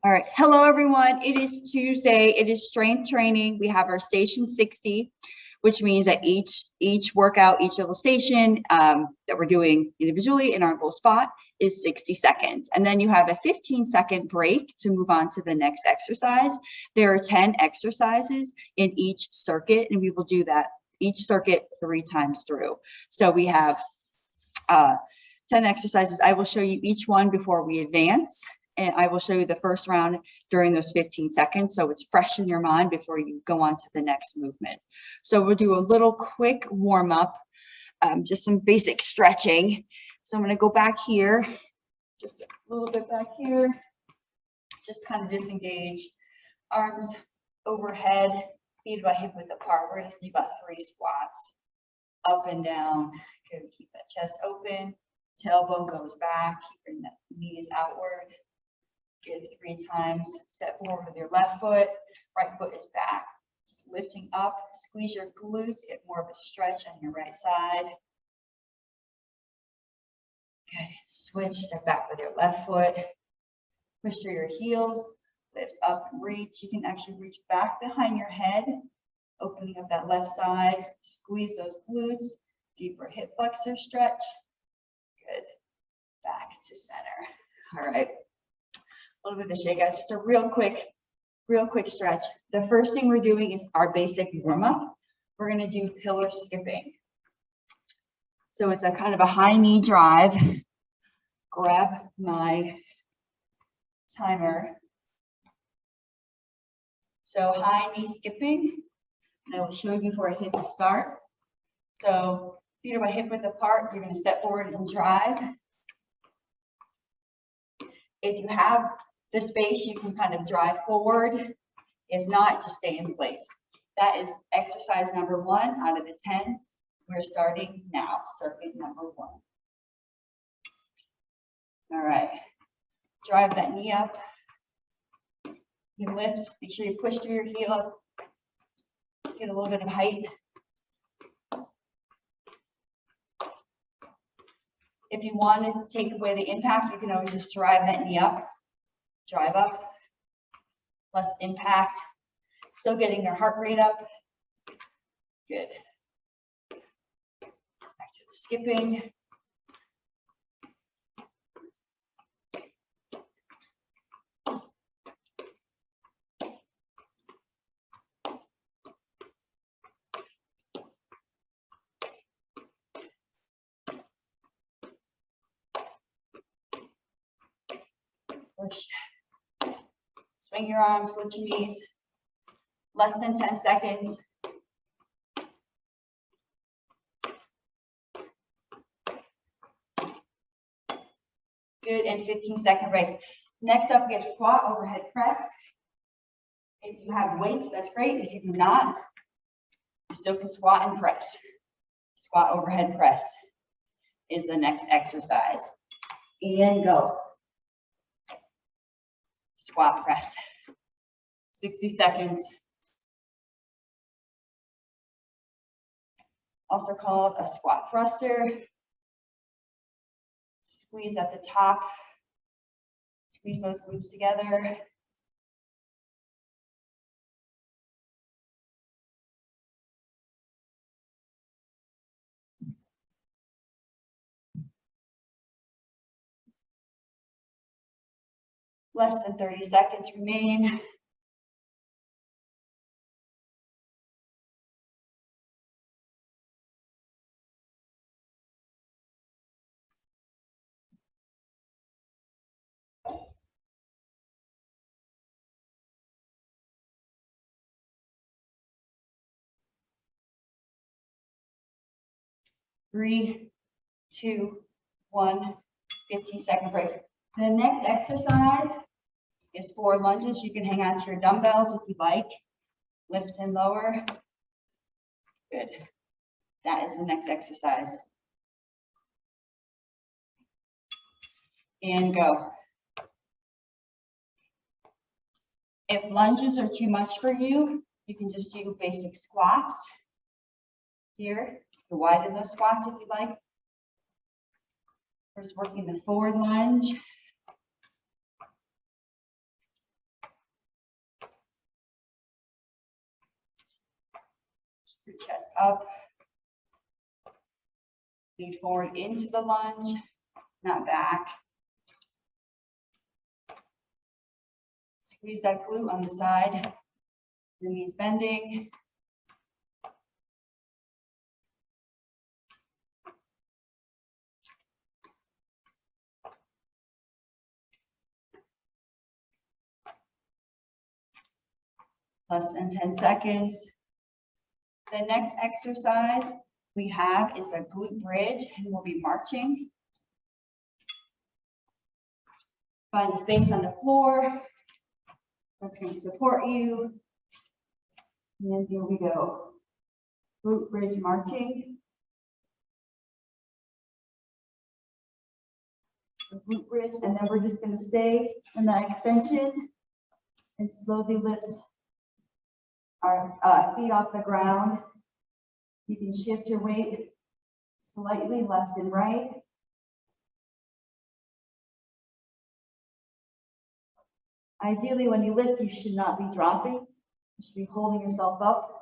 All right, hello everyone. It is Tuesday. It is strength training. We have our station 60, which means that each workout, each little station that we're doing individually in our goal spot is 60 seconds. And then you have a 15-second break to move on to the next exercise. There are 10 exercises in each circuit, and we will do that each circuit 3 times through. So we have 10 exercises. I will show you each one before we advance. And I will show you the first round during those 15 seconds. So it's fresh in your mind before you go on to the next movement. So we'll do a little quick warm up, just some basic stretching. So I'm going to go back here, just a little bit back here, just kind of disengage, arms overhead, feet about hip width apart. We're going to do about 3 squats, up and down. Good, keep that chest open, tailbone goes back, keep your knees outward. Good, 3 times. Step forward with your left foot, right foot is back. Just lifting up, squeeze your glutes, get more of a stretch on your right side. Good, switch, step back with your left foot. Push through your heels, lift up and reach. You can actually reach back behind your head, opening up that left side. Squeeze those glutes, deeper hip flexor stretch. Good, back to center. All right. A little bit of a shakeout, just a real quick stretch. The first thing we're doing is our basic warm up. We're going to do pillar skipping. So it's a kind of a high knee drive. Grab my timer. So high knee skipping. And I will show you before I hit the start. So feet are about hip width apart. You're going to step forward and drive. If you have the space, you can kind of drive forward. If not, just stay in place. That is exercise number 1 out of the 10. We're starting now, circuit number 1. All right, drive that knee up. You lift, make sure you push through your heel up. Get a little bit of height. If you want to take away the impact, you can always just drive that knee up. Drive up, less impact, still getting your heart rate up. Good. Back to the skipping. Push. Swing your arms, lift your knees. Less than 10 seconds. Good, and 15-second break. Next up, we have squat overhead press. If you have weights, that's great. If you do not, you still can squat and press. Squat overhead press is the next exercise. And go. Squat press. 60 seconds. Also called a squat thruster. Squeeze at the top. Squeeze those glutes together. Less than 30 seconds remain. Three, 2, 1, 15-second break. The next exercise is 4 lunges. You can hang on to your dumbbells if you like. Lift and lower. Good. That is the next exercise. And go. If lunges are too much for you, you can just do basic squats. Here, you can widen those squats if you like. We're just working the forward lunge. Your chest up. Lean forward into the lunge, not back. Squeeze that glute on the side. The knees bending. Less than 10 seconds. The next exercise we have is a glute bridge, and we'll be marching. Find a space on the floor that's going to support you. And then here we go. Glute bridge marching. The glute bridge, and then we're just going to stay in that extension and slowly lift our feet off the ground. You can shift your weight slightly left and right. Ideally, when you lift, you should not be dropping. You should be holding yourself up.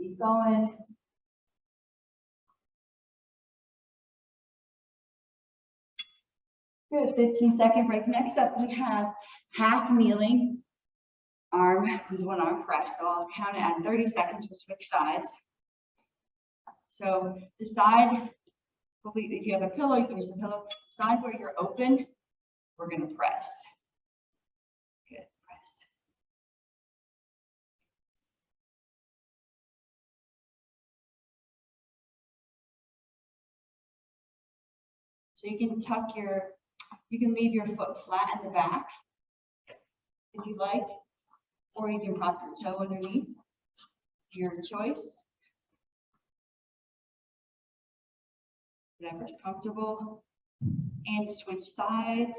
Keep going. Good, 15-second break. Next up, we have half kneeling arm with one arm press. So I'll count it at 30 seconds. We'll switch sides. So the side, hopefully if you have a pillow, you can use a pillow. Side where you're open, we're going to press. Good, press. So you can you can leave your foot flat in the back if you like, or you can prop your toe underneath, your choice. Whatever's comfortable. And switch sides.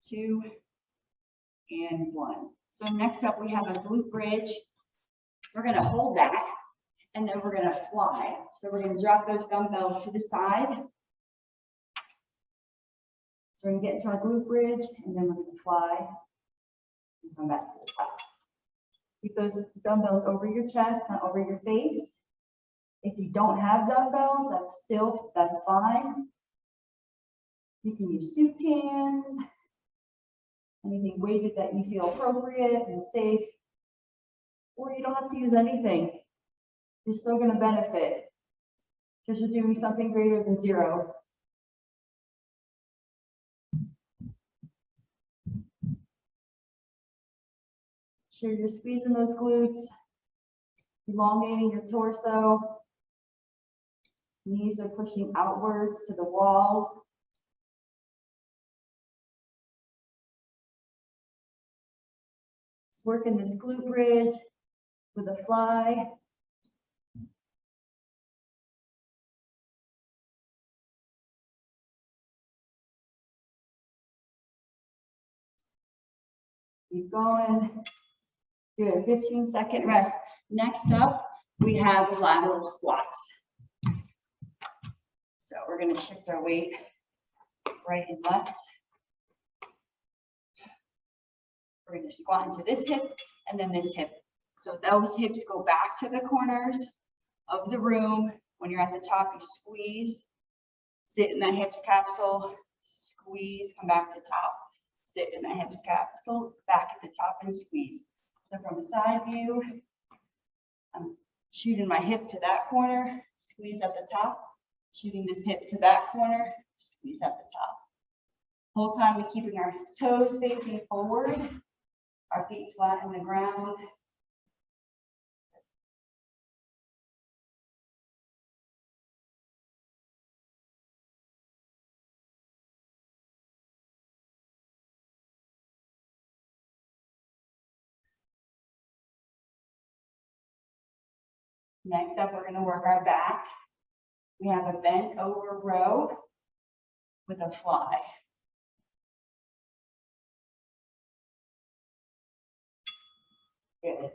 Two and one. So next up we have a glute bridge. We're going to hold that and then we're going to fly. So we're going to drop those dumbbells to the side. So we're going to get into our glute bridge and then we're going to fly and come back to the top. Keep those dumbbells over your chest, not over your face. If you don't have dumbbells, that's fine. You can use soup cans. Anything weighted that you feel appropriate and safe, or you don't have to use anything. You're still going to benefit because you're doing something greater than zero. Sure, you're squeezing those glutes, elongating your torso. Knees are pushing outwards to the walls. Working this glute bridge with a fly. Keep going. Good, 15-second rest. Next up, we have lateral squats. So we're going to shift our weight right and left. We're going to squat into this hip and then this hip. So those hips go back to the corners of the room. When you're at the top, you squeeze, sit in that hips capsule, squeeze, come back to top, sit in that hips capsule, back at the top and squeeze. So from a side view, I'm shooting my hip to that corner, squeeze at the top, shooting this hip to that corner, Squeeze at the top. Whole time we're keeping our toes facing forward, our feet flat on the ground. Next up, we're going to work our back. We have a bent over row with a fly. Good.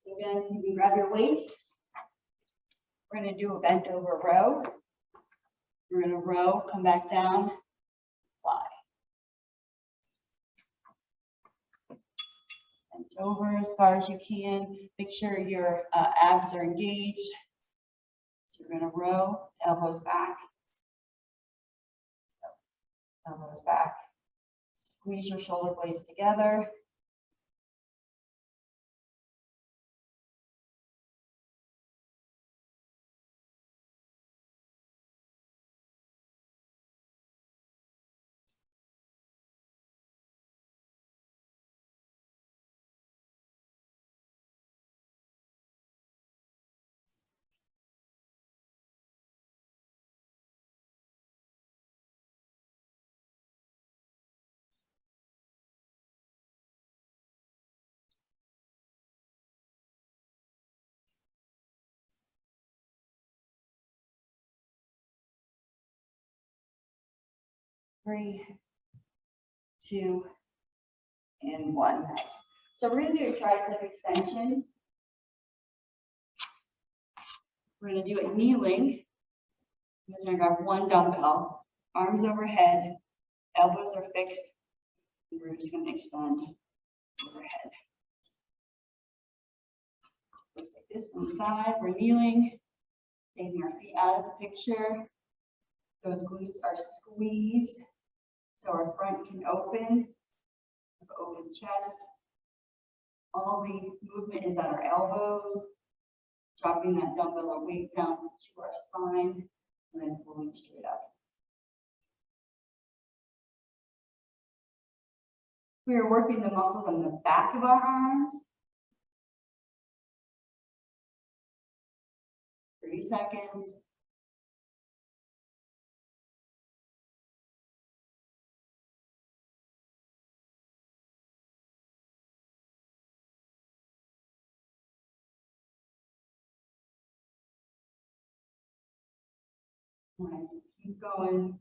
So again, you can grab your weights. We're going to do a bent over row. We're going to row, come back down, fly. Bent over as far as you can. Make sure your abs are engaged. So you're going to row, elbows back. Elbows back. Squeeze your shoulder blades together. Three, two, and one. Nice. So we're going to do a tricep extension. We're going to do it kneeling. I'm just going to grab one dumbbell, arms overhead, elbows are fixed, and we're just going to extend overhead. So it's like this on the side. We're kneeling, taking our feet out of the picture. Those glutes are squeezed, so our front can open, open chest. All the movement is at our elbows, dropping that dumbbell or weight down to our spine, and then pulling straight up. We are working the muscles on the back of our arms. 30 seconds. Nice. Keep going.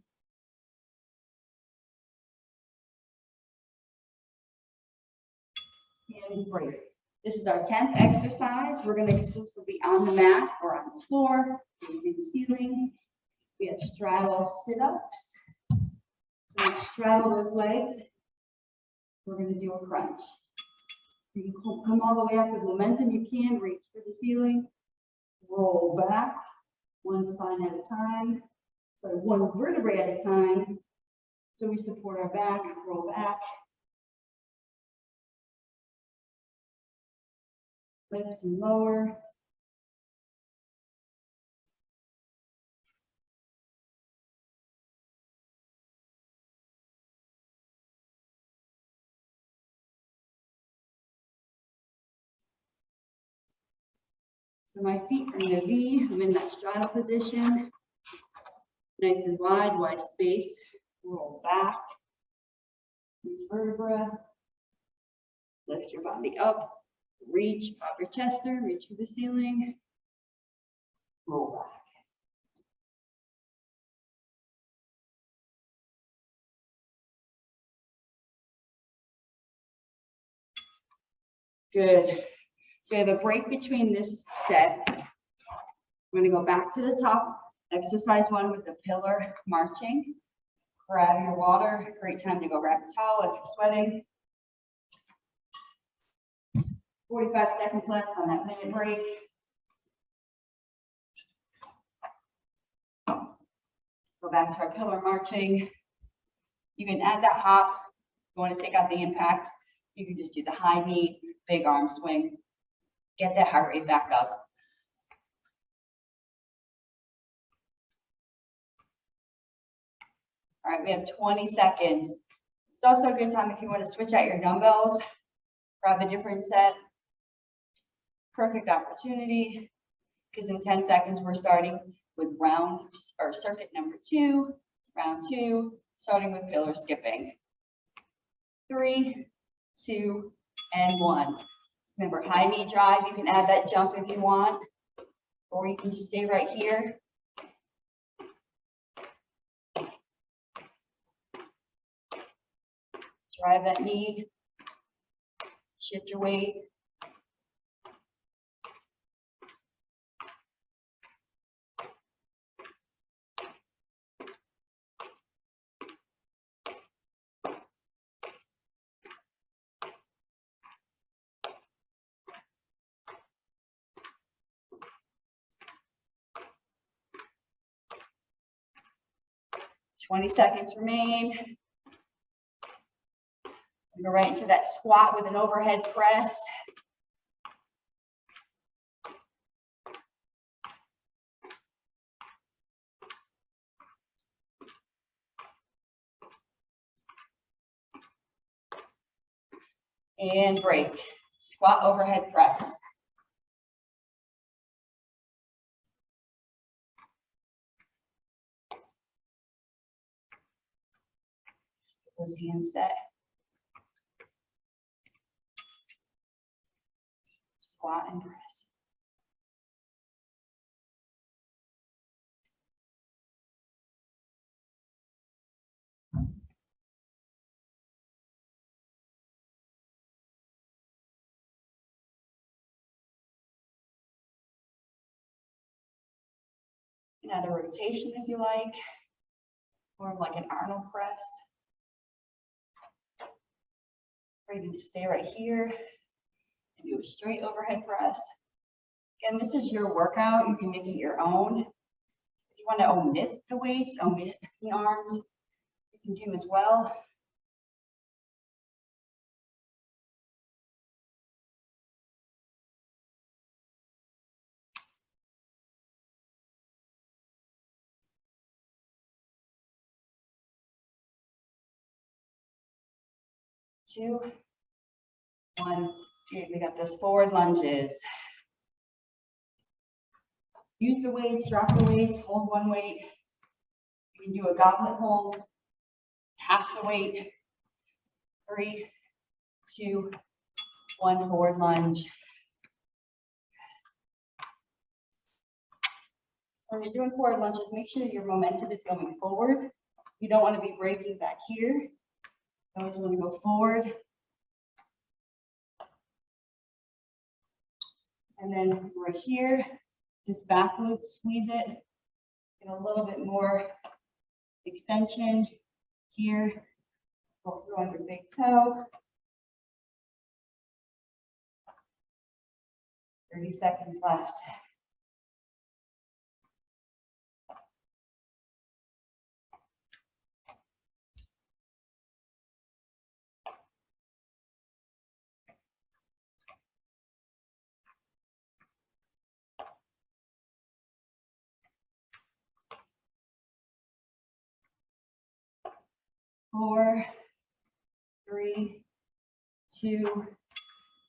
And break. This is our 10th exercise. We're going to exclusively on the mat or on the floor, facing the ceiling. We have straddle sit-ups. So we straddle those legs. We're going to do a crunch. You can come all the way up with momentum. You can reach for the ceiling. Roll back, one spine at a time. So one vertebrae at a time. So we support our back, roll back. Lift and lower. So my feet are in a V. I'm in that straddle position. Nice and wide space. Roll back. Each vertebra. Lift your body up. Reach, pop your chest through, reach for the ceiling. Roll back. Good. So we have a break between this set. We're going to go back to the top. Exercise one with the pillar marching. Grab your water. Great time to go grab a towel if you're sweating. 45 seconds left on that minute break. Go back to our pillar marching. You can add that hop. If you want to take out the impact, you can just do the high knee, big arm swing. Get that heart rate back up. All right, we have 20 seconds. It's also a good time if you want to switch out your dumbbells, grab a different set. Perfect opportunity, because in 10 seconds, we're starting with round or circuit number 2, round 2, starting with pillar skipping. 3, 2, and 1. Remember, high knee drive, you can add that jump if you want, or you can just stay right here. Drive that knee, shift your weight. Twenty seconds remain. Go right into that squat with an overhead press. And break. Squat overhead press. Those hands set. Squat and press. You can add a rotation if you like, or like an Arnold press. Or you can just stay right here and do a straight overhead press. Again, this is your workout. You can make it your own. If you want to omit the weights, omit the arms, you can do as well. Two, one, good. We got those forward lunges. Use the weights, drop the weights, hold one weight. You can do a goblet hold, half the weight. 3, 2, 1, forward lunge. So when you're doing forward lunges, make sure your momentum is going forward. You don't want to be breaking back here. You always want to go forward. And then right here, this back loop, squeeze it. Get a little bit more extension here. Go through on your big toe. 30 seconds left. Four, 3, 2,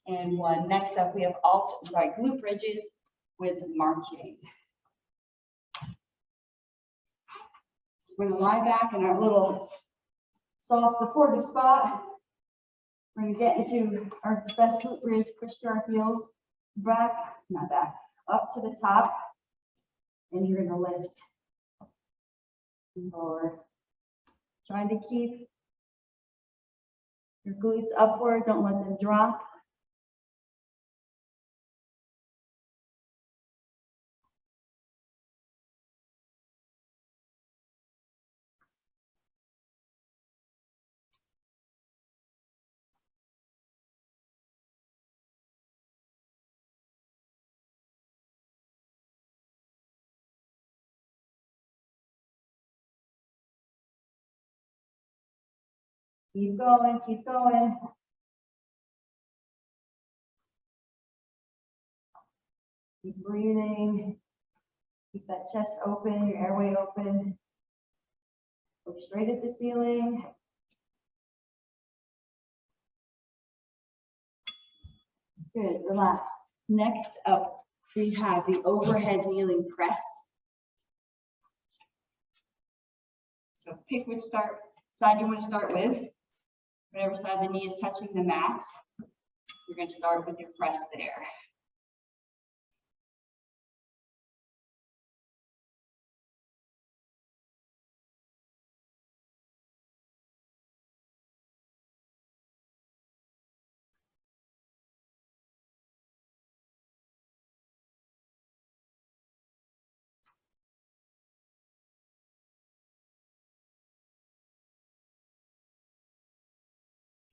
and 1. Next up, we have glute bridges with marching. So we're going to lie back in our little soft supportive spot. We're going to get into our best glute bridge, push through our heels, up to the top, and you're going to lift forward. Trying to keep your glutes upward, don't let them drop. Keep going, keep going. Keep breathing. Keep that chest open, your airway open. Look straight at the ceiling. Good, relax. Next up, we have the overhead kneeling press. So pick which side you want to start with. Whatever side the knee is touching the mat, you're going to start with your press there.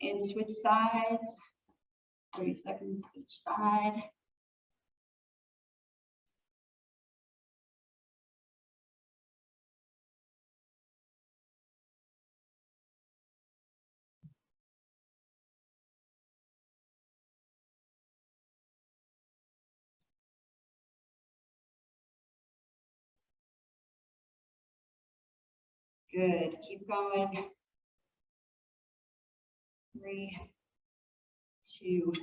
And switch sides, 30 seconds each side. Good, keep going. 3, 2,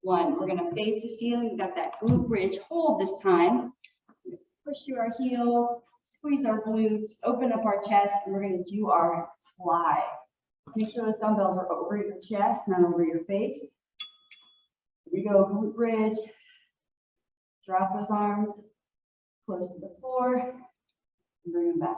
1. We're gonna face the ceiling. We got that glute bridge hold this time. Push through our heels, squeeze our glutes, open up our chest, and we're gonna do our fly. Make sure those dumbbells are over your chest, not over your face. Here we go, glute bridge. Drop those arms close to the floor and bring them back.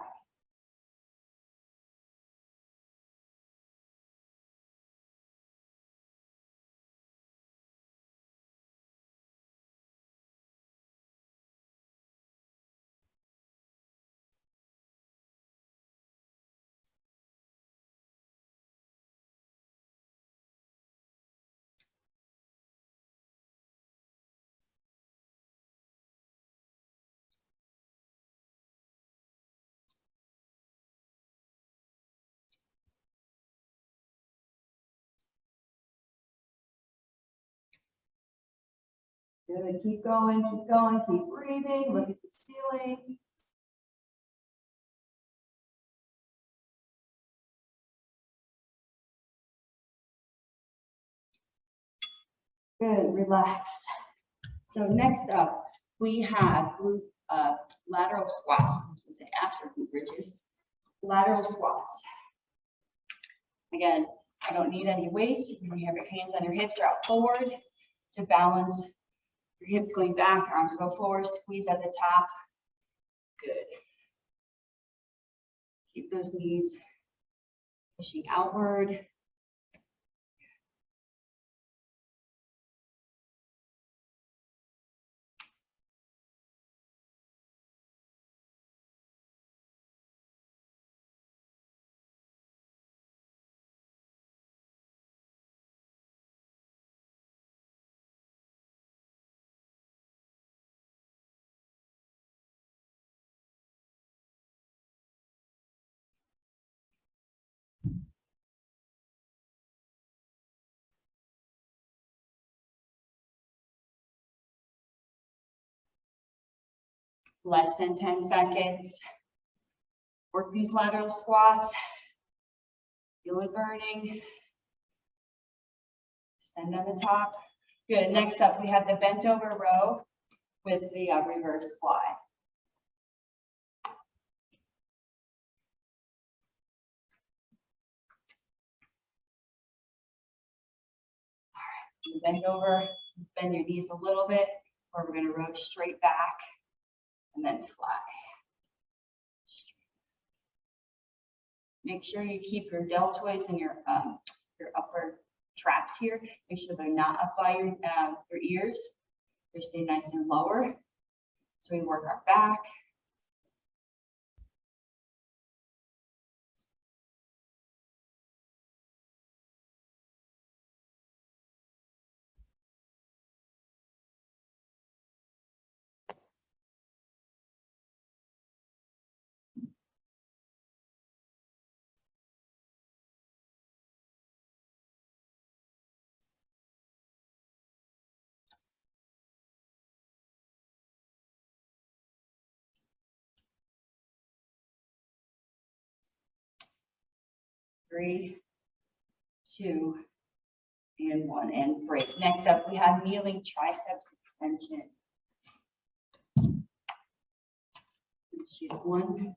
Good, keep going, keep breathing, look at the ceiling. Good, relax. So next up, we have lateral squats. I was gonna say after glute bridges, lateral squats. Again, I don't need any weights. You can have your hands on your hips or out forward to balance. Your hips going back, arms go forward, squeeze at the top. Good. Keep those knees pushing outward. Less than 10 seconds. Work these lateral squats. Feel it burning. Stand on the top. Good. Next up, we have the bent over row with the reverse fly. All right. Bend over, bend your knees a little bit, or we're going to row straight back and then fly. Make sure you keep your deltoids and your upper traps here. Make sure they're not up by your ears. They stay nice and lower. So we work our back. 3, 2, and 1, and break. Next up, we have kneeling triceps extension. Let's use 1.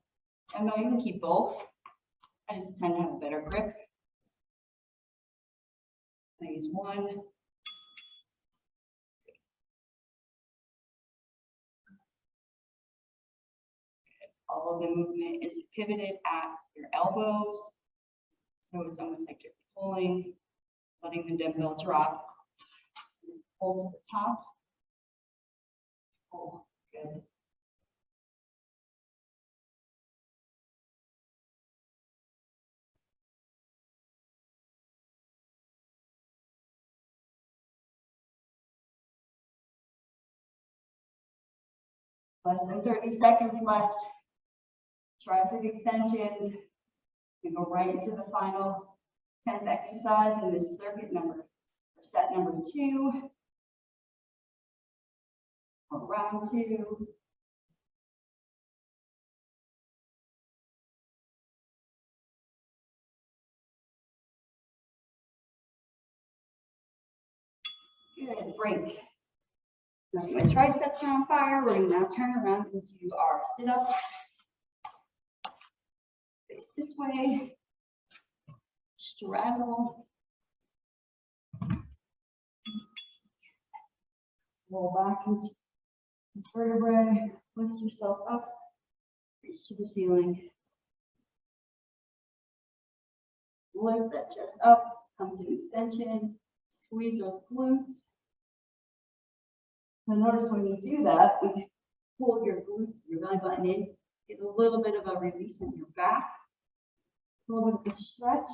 I know you can keep both. I just tend to have a better grip. I use 1. All of the movement is pivoted at your elbows. So it's almost like you're pulling, letting the dumbbell drop. Pull to the top. Pull. Good. Less than 30 seconds left. Tricep extensions. We go right into the final 10th exercise in this circuit number, or set number 2, or round 2. Good, break. Now my triceps are on fire. We're going to now turn around and do our sit-ups. Face this way. Straddle. Roll back into vertebrae. Lift yourself up. Reach to the ceiling. Lift that chest up. Come to an extension. Squeeze those glutes. Now notice when you do that, you pull your glutes, your belly button in, get a little bit of a release in your back, a little bit of a stretch.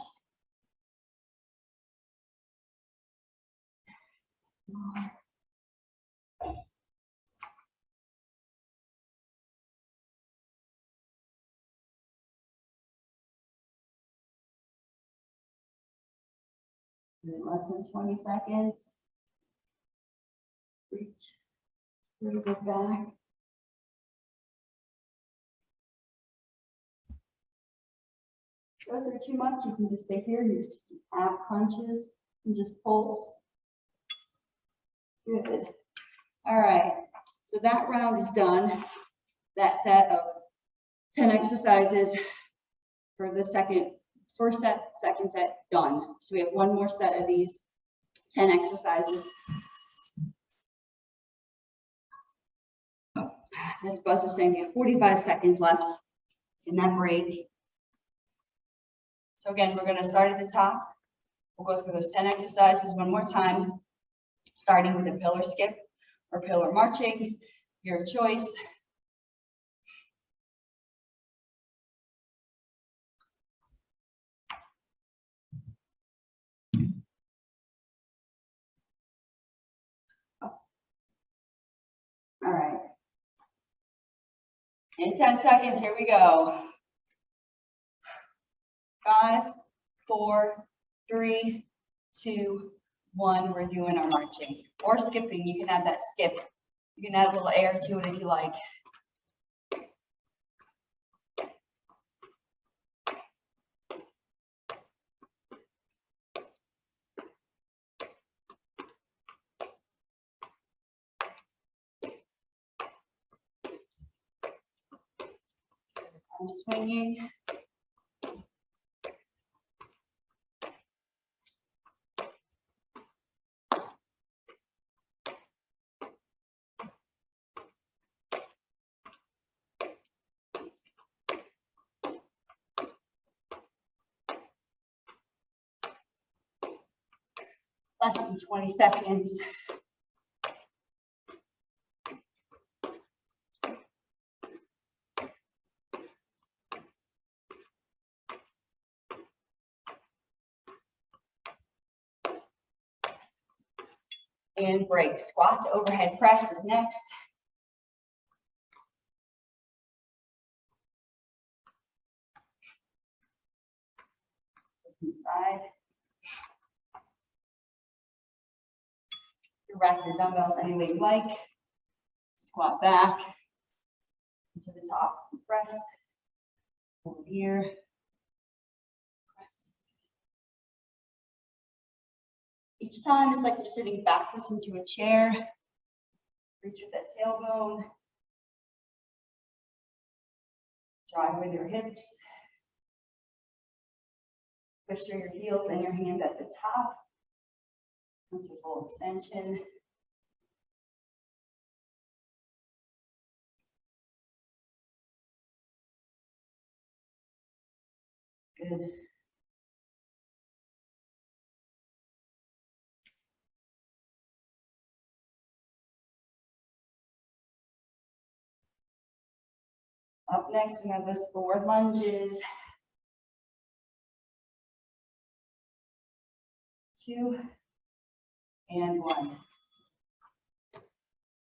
In less than 20 seconds. Reach. Really good back. If those are too much, you can just stay here. You just do ab crunches and just pulse. Good. All right. So that round is done. That set of 10 exercises for the first set, second set, done. So we have one more set of these 10 exercises. That's buzzer saying we have 45 seconds left in that break. So again, we're going to start at the top. We'll go through those 10 exercises one more time, starting with a pillar skip or pillar marching, your choice. All right. In 10 seconds, here we go. 5, 4, 3, 2, 1. We're doing our marching or skipping. You can add that skip. You can add a little air to it if you like. I'm swinging. Less than 20 seconds. And break. Squat to overhead press is next. Inside. You rack your dumbbells any way you like. Squat back to the top. Press over here. Press. Each time it's like you're sitting backwards into a chair. Reach with that tailbone. Drive with your hips. Push through your heels and your hands at the top. Come to full extension. Good. Up next, we have those forward lunges. 2 and 1.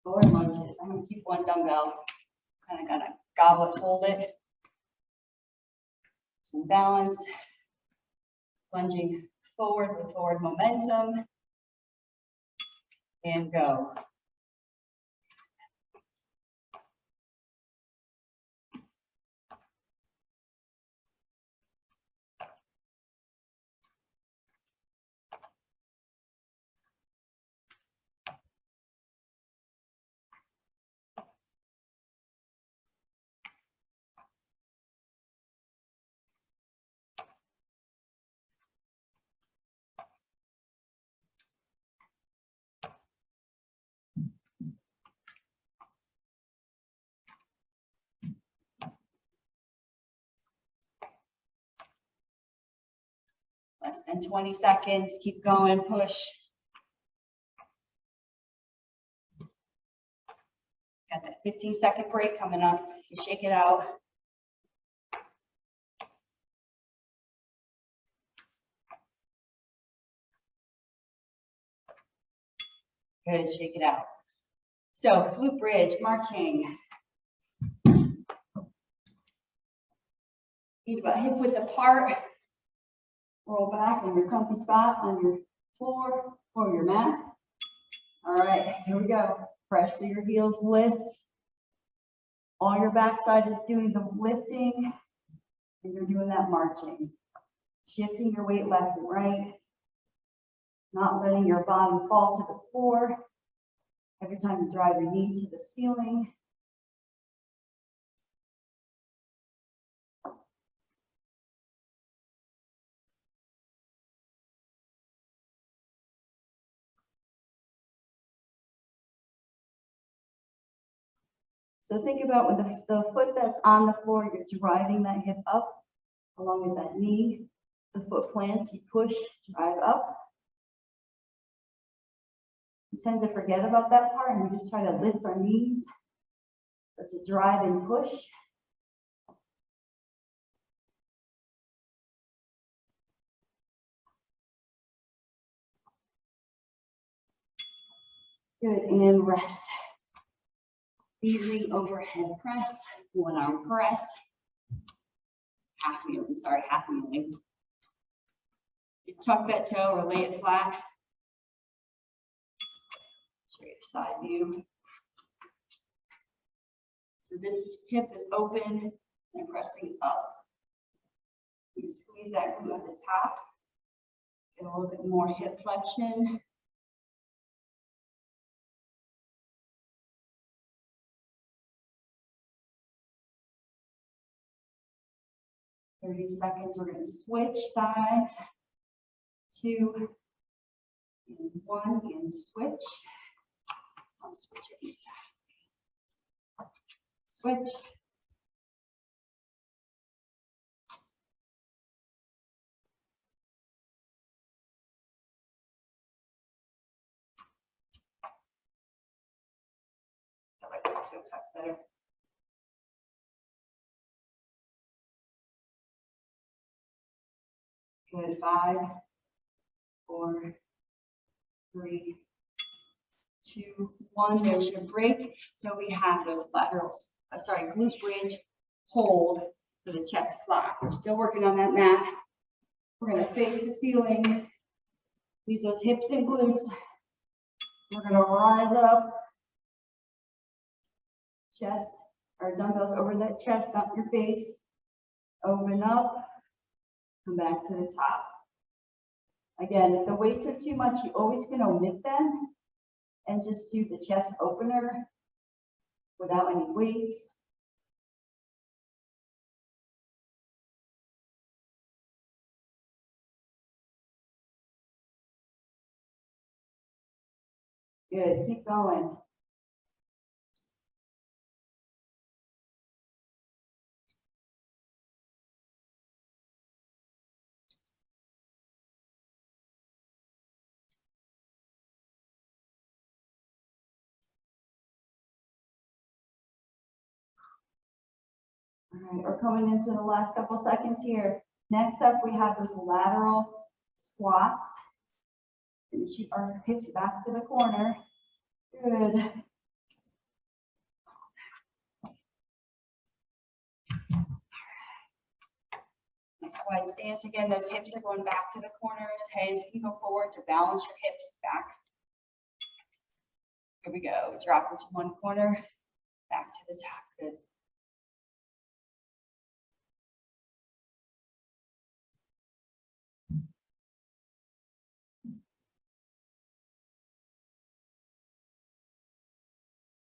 Forward lunges. I'm going to keep one dumbbell. Kind of gonna goblet hold it. Some balance. Lunging forward with forward momentum. And go. Less than 20 seconds. Keep going. Push. Got that 15-second break coming up. You shake it out. Good. Shake it out. So glute bridge, marching. Feet about hip width apart. Roll back in your comfy spot on your floor or your mat. All right, here we go. Press through your heels, lift. All your backside is doing the lifting, and you're doing that marching. Shifting your weight left and right. Not letting your bottom fall to the floor. Every time you drive your knee to the ceiling. So think about when the foot that's on the floor, you're driving that hip up along with that knee. The foot plants, you push, drive up. We tend to forget about that part and we just try to lift our knees. But to drive and push. Good, and rest. Easy overhead press, one arm press. Half kneeling, sorry, half kneeling. You tuck that toe or lay it flat. Show you the side view. So this hip is open and pressing up. You squeeze that glute at the top. Get a little bit more hip flexion. Thirty seconds, we're going to switch sides. 2 and 1 and switch. I'll switch it. Switch. I like this looks better. Good. 5, 4, 3, 2, 1. There's your break. So we have those laterals, glute bridge hold for the chest flat. We're still working on that mat. We're going to face the ceiling. Use those hips and glutes. We're going to rise up. Chest, our dumbbells over that chest, up your face. Open up. Come back to the top. Again, if the weights are too much, you always can omit them and just do the chest opener without any weights. Good, keep going. All right, we're coming into the last couple seconds here. Next up, we have those lateral squats. And shoot our hips back to the corner. Good. Nice wide stance again. Those hips are going back to the corners. Hands can go forward to balance your hips back. Here we go. Drop into one corner, back to the top. Good.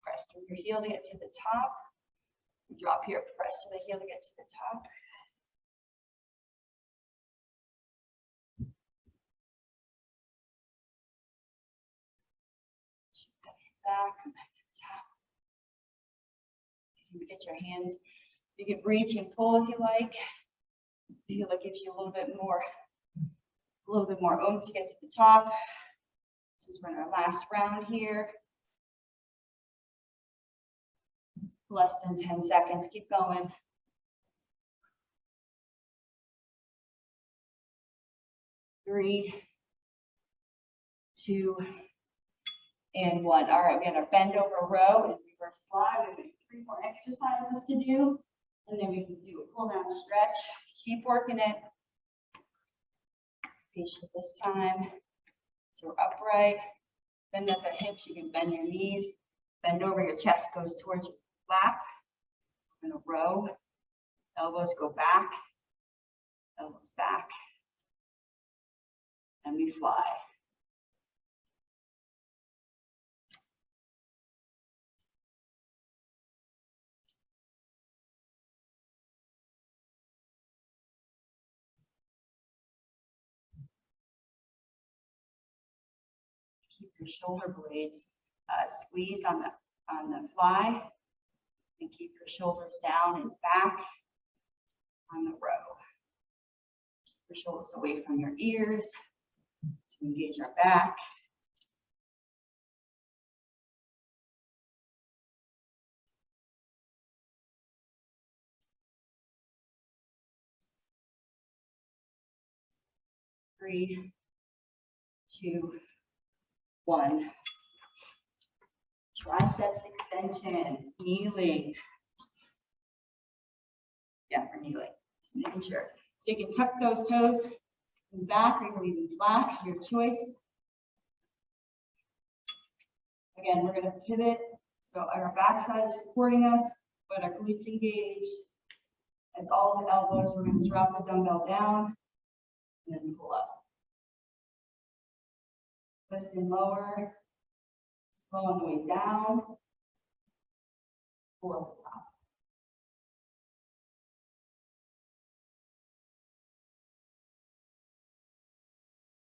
Press through your heel to get to the top. Drop here, press through the heel to get to the top. Back, come back to the top. You can get your hands, you can reach and pull if you like. Feel like gives you a little bit more oomph to get to the top. Since we're in our last round here. Less than 10 seconds, keep going. 3, 2, and 1. All right, we got our bend over row and reverse fly. We have 3 more exercises to do, and then we can do a pull down stretch. Keep working it. Patient this time. So we're upright. Bend at the hips. You can bend your knees. Bend over. Your chest goes towards your lap. In a row. Elbows go back. Elbows back. And we fly. Keep your shoulder blades squeezed on the fly, and keep your shoulders down and back on the row. Keep your shoulders away from your ears to engage our back. Three, 2, 1. Triceps extension, kneeling. Yeah, for kneeling, just making sure. So you can tuck those toes back, or you can leave them flat, your choice. Again, we're going to pivot. So our backside is supporting us, but our glutes engaged. It's all the elbows. We're going to drop the dumbbell down and then pull up. Lift and lower. Slow on the way down. Pull up the top.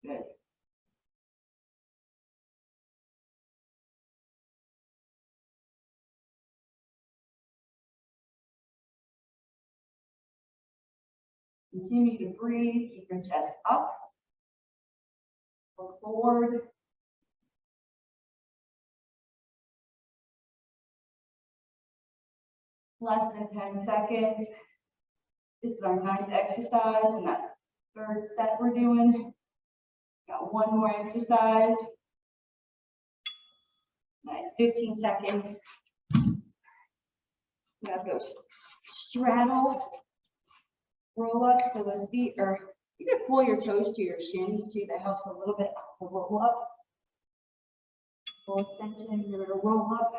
Good. Continue to breathe. Keep your chest up. Look forward. Less than 10 seconds. This is our 9th exercise and that 3rd set we're doing. Got 1 more exercise. Nice, 15 seconds. We have those straddle roll up. So those feet are, you can pull your toes to your shins too. That helps a little bit. The roll up. Full extension. You're going to roll up.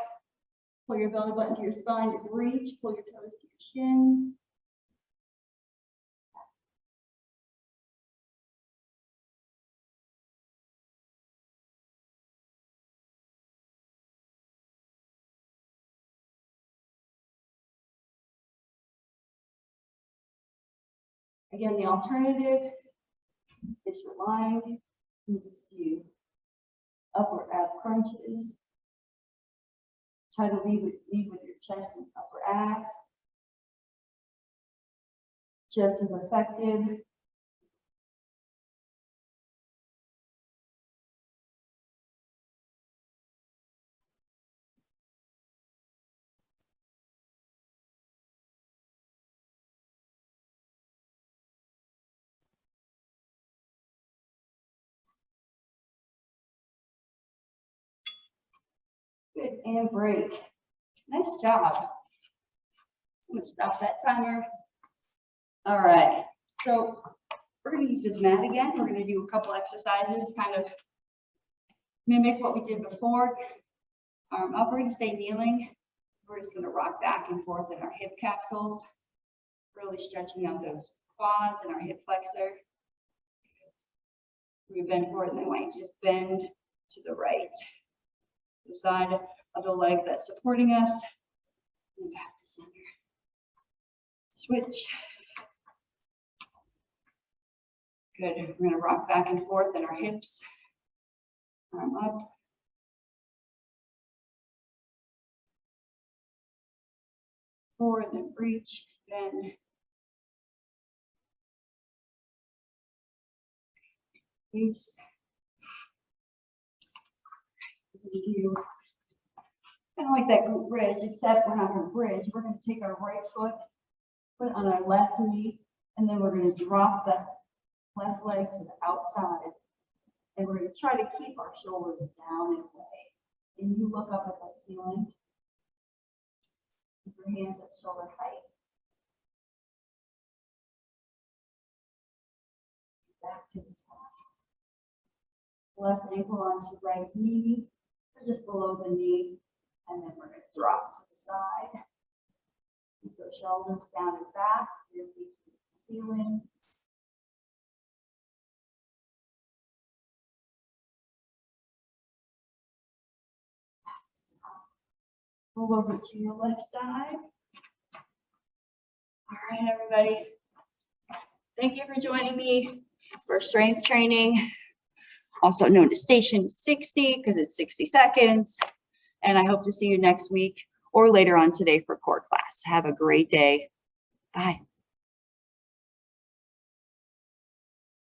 Pull your belly button to your spine to reach. Pull your toes to your shins. Again, the alternative is your line. You just do upper ab crunches. Try to lead with your chest and upper abs. Just as effective. Good, and break. Nice job. I'm gonna stop that timer. All right, so we're gonna use this mat again. We're gonna do a couple exercises, kind of mimic what we did before. Arm up, we're gonna stay kneeling. We're just gonna rock back and forth in our hip capsules, really stretching out those quads and our hip flexor. We bend forward, and then I want you to just bend to the right. The side of the leg that's supporting us, and back to center. Switch. Good. We're going to rock back and forth in our hips. Arm up. Forward, then reach, bend. Release. Do kind of like that glute bridge, except we're not going to bridge. We're going to take our right foot, put it on our left knee, and then we're going to drop that left leg to the outside. And we're going to try to keep our shoulders down and away. And you look up at that ceiling. Keep your hands at shoulder height. Back to the top. Left ankle onto right knee, or just below the knee, and then we're going to drop to the side. Keep those shoulders down and back, your feet to the ceiling. Back to top. Roll over to your left side. All right, everybody. Thank you for joining me for strength training, also known as Station 60 because it's 60 seconds. And I hope to see you next week or later on today for core class. Have a great day. Bye.